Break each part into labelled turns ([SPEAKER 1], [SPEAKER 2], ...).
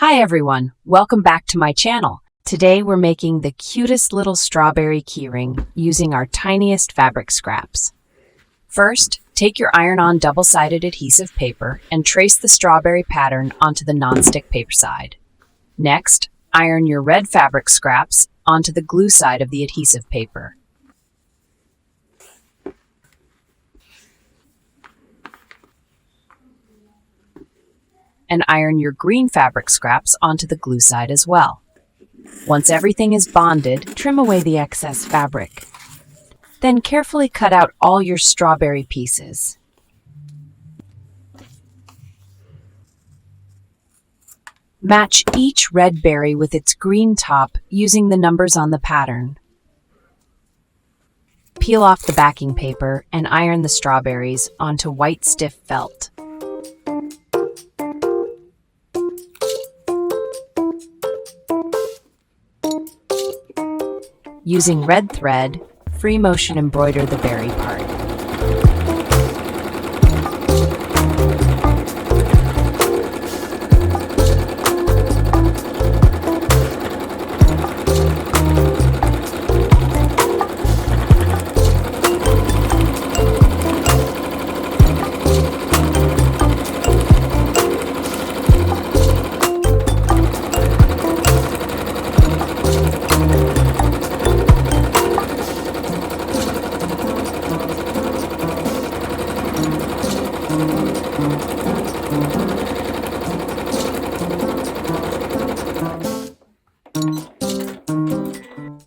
[SPEAKER 1] Hi everyone, welcome back to my channel. Today we're making the cutest little strawberry keyring using our tiniest fabric scraps. First, take your iron-on double-sided adhesive paper and trace the strawberry pattern onto the non-stick paper side. Next, iron your red fabric scraps onto the glue side of the adhesive paper. And iron your green fabric scraps onto the glue side as well. Once everything is bonded, trim away the excess fabric. Then carefully cut out all your strawberry pieces. Match each red berry with its green top using the numbers on the pattern. Peel off the backing paper and iron the strawberries onto white stiff felt. Using red thread, free motion embroider the berry part.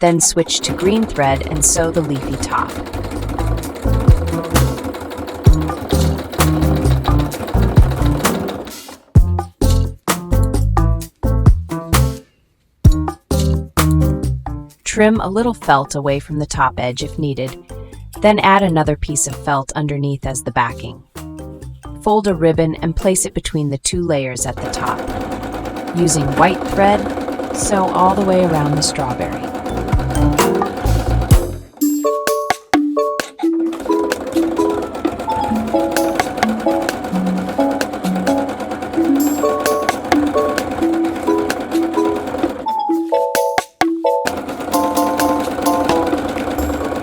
[SPEAKER 1] Then switch to green thread and sew the leafy top. Trim a little felt away from the top edge if needed, then add another piece of felt underneath as the backing. Fold a ribbon and place it between the two layers at the top. Using white thread, sew all the way around the strawberry.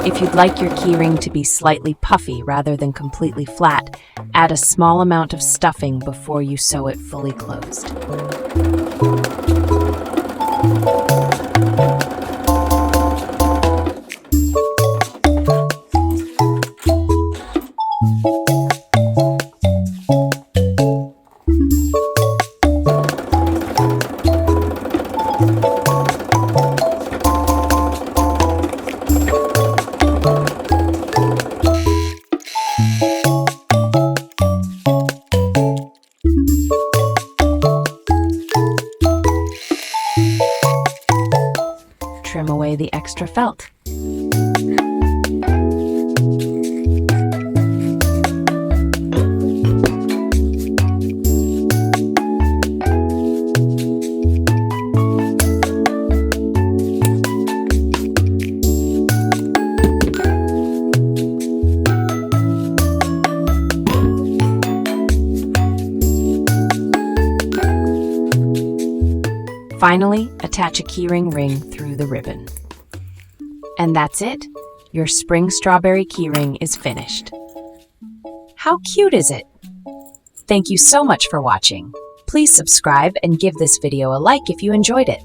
[SPEAKER 1] If you'd like your keyring to be slightly puffy rather than completely flat, add a small amount of stuffing before you sew it fully closed. Trim away the extra felt. Finally, attach a keyring ring through the ribbon. And that's it. Your spring strawberry keyring is finished. How cute is it? Thank you so much for watching. Please subscribe and give this video a like if you enjoyed it.